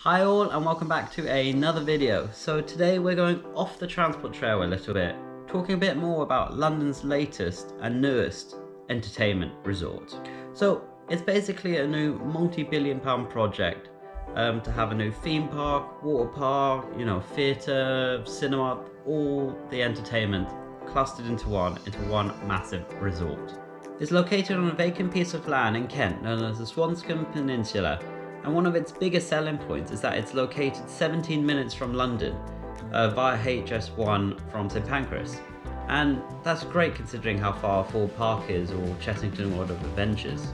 Hi all and welcome back to another video. So today we're going off the transport trail a little bit, talking a bit more about London's latest and newest entertainment resort. So it's basically a new multi-billion pound project to have a new theme park, water park, theatre, cinema, all the entertainment clustered into one massive resort. It's located on a vacant piece of land in Kent known as the Swanscombe Peninsula. And one of its biggest selling points is that it's located 17 minutes from London via HS1 from St Pancras. And that's great considering how far Ford Park is or Chessington World of Adventures.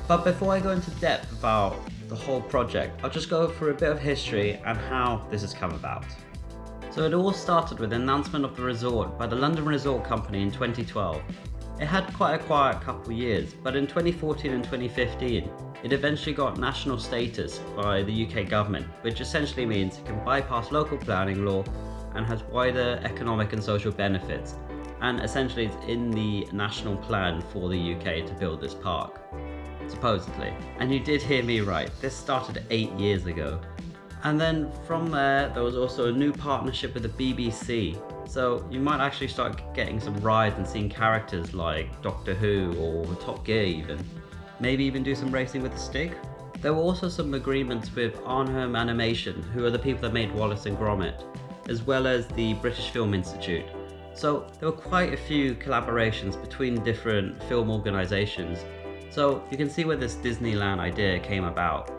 But before I go into depth about the whole project, I'll just go through a bit of history and how this has come about. So it all started with the announcement of the resort by the London Resort Company in 2012. It had quite a quiet couple of years, but in 2014 and 2015, it eventually got national status by the UK government, which essentially means it can bypass local planning law and has wider economic and social benefits. And essentially it's in the national plan for the UK to build this park, supposedly. And you did hear me right, this started 8 years ago. And then from there was also a new partnership with the BBC. So you might actually start getting some rides and seeing characters like Doctor Who or Top Gear even. Maybe even do some racing with a stick. There were also some agreements with Arnhem Animation, who are the people that made Wallace and Gromit, as well as the British Film Institute. So there were quite a few collaborations between different film organisations. So you can see where this Disneyland idea came about.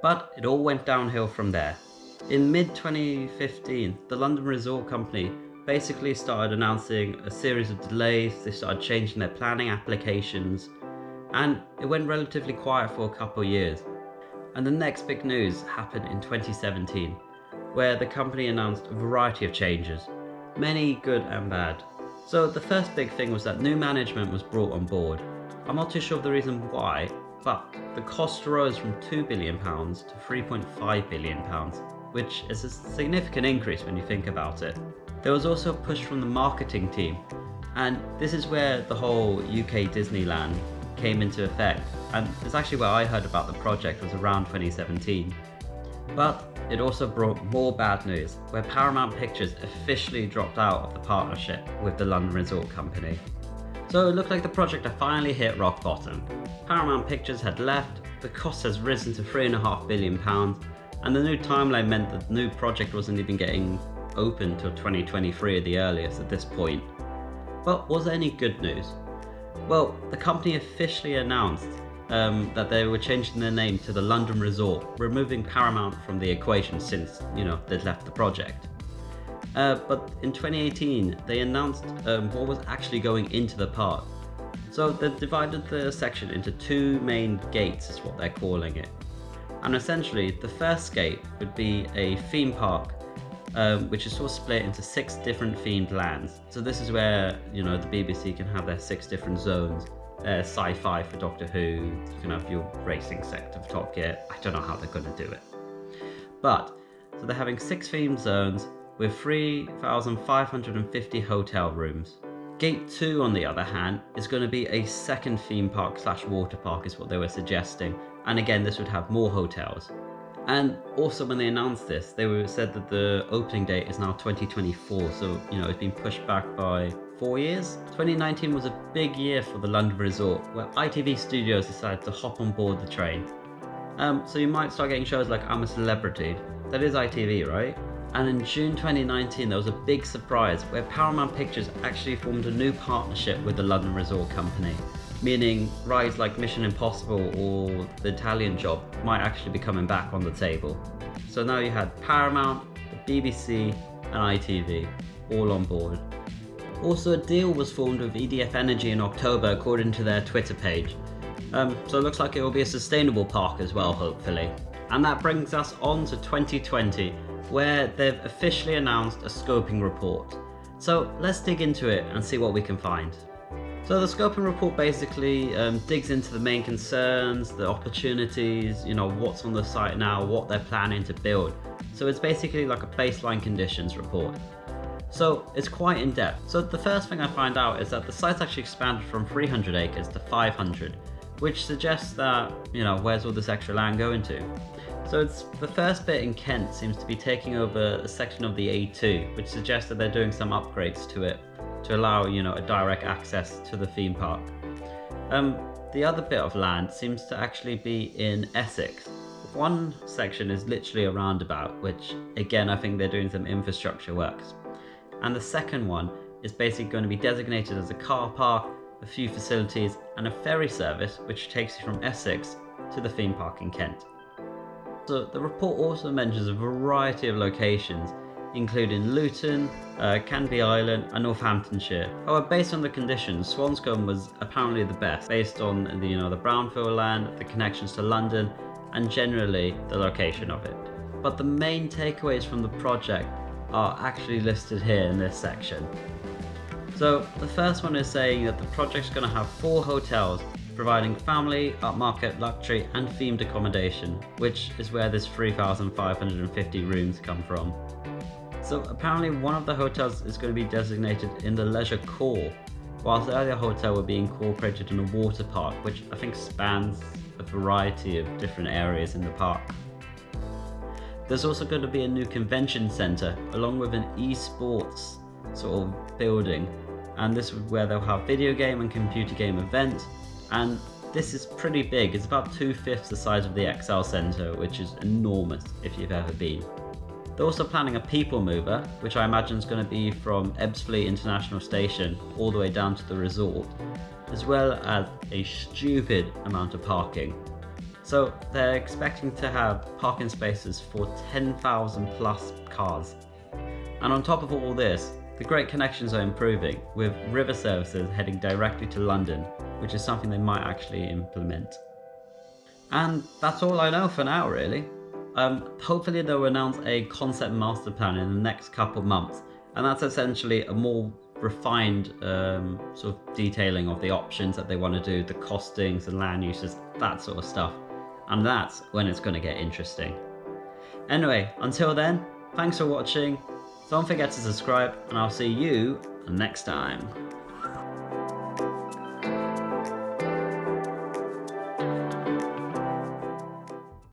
But it all went downhill from there. In mid-2015, the London Resort Company basically started announcing a series of delays. They started changing their planning applications, and it went relatively quiet for a couple of years. And the next big news happened in 2017, where the company announced a variety of changes, many good and bad. So the first big thing was that new management was brought on board. I'm not too sure of the reason why, but the cost rose from £2 billion to £3.5 billion, which is a significant increase when you think about it. There was also a push from the marketing team, and this is where the whole UK Disneyland came into effect, and it's actually where I heard about the project was around 2017. But it also brought more bad news, where Paramount Pictures officially dropped out of the partnership with the London Resort Company. So it looked like the project had finally hit rock bottom. Paramount Pictures had left, the cost has risen to £3.5 billion, and the new timeline meant that the new project wasn't even getting open till 2023 at the earliest at this point. But was there any good news? Well, the company officially announced that they were changing their name to the London Resort, removing Paramount from the equation since, they'd left the project. But in 2018, they announced what was actually going into the park. So they divided the section into two main gates, is what they're calling it. And essentially, the first gate would be a theme park, which is sort of split into 6 different themed lands. So this is where, the BBC can have their 6 different zones. Sci-fi for Doctor Who, you can have your racing sector for Top Gear. I don't know how they're going to do it. But, so they're having 6 themed zones with 3,550 hotel rooms. Gate 2, on the other hand, is going to be a second theme park / water park is what they were suggesting. And again, this would have more hotels. And also when they announced this, they said that the opening date is now 2024, so it's been pushed back by 4 years. 2019 was a big year for the London Resort, where ITV Studios decided to hop on board the train. So you might start getting shows like I'm a Celebrity. That is ITV, right? And in June 2019, there was a big surprise where Paramount Pictures actually formed a new partnership with the London Resort Company, meaning rides like Mission Impossible or The Italian Job might actually be coming back on the table. So now you had Paramount, the BBC and ITV all on board. Also, a deal was formed with EDF Energy in October according to their Twitter page. So it looks like it will be a sustainable park as well, hopefully. And that brings us on to 2020, where they've officially announced a scoping report. So let's dig into it and see what we can find. So the scoping report basically digs into the main concerns, the opportunities, what's on the site now, what they're planning to build. So it's basically like a baseline conditions report. So it's quite in depth. So the first thing I find out is that the site's actually expanded from 300 acres to 500, which suggests that, where's all this extra land going to? So it's the first bit in Kent seems to be taking over a section of the A2, which suggests that they're doing some upgrades to it to allow, a direct access to the theme park. The other bit of land seems to actually be in Essex. One section is literally a roundabout, which again I think they're doing some infrastructure works. And the second one is basically going to be designated as a car park, a few facilities and a ferry service which takes you from Essex to the theme park in Kent. So the report also mentions a variety of locations including Luton, Canvey Island and Northamptonshire. However, based on the conditions, Swanscombe was apparently the best based on the brownfield land, the connections to London and generally the location of it. But the main takeaways from the project are actually listed here in this section. So the first one is saying that the project's going to have 4 hotels providing family, upmarket, luxury and themed accommodation, which is where this 3,550 rooms come from. So apparently one of the hotels is going to be designated in the leisure core, whilst the other hotel will be incorporated in a water park, which I think spans a variety of different areas in the park. There's also going to be a new convention centre along with an esports sort of building, and this is where they'll have video game and computer game events, and this is pretty big. It's about 2/5 the size of the XL Centre, which is enormous if you've ever been. They're also planning a people mover, which I imagine is going to be from Ebbsfleet International Station all the way down to the resort, as well as a stupid amount of parking. So they're expecting to have parking spaces for 10,000 plus cars. And on top of all this, the great connections are improving, with river services heading directly to London, which is something they might actually implement. And that's all I know for now, really. Hopefully they'll announce a concept master plan in the next couple of months, and that's essentially a more refined sort of detailing of the options that they want to do, the costings and land uses, that sort of stuff. And that's when it's going to get interesting. Anyway, until then, thanks for watching. Don't forget to subscribe, and I'll see you next time.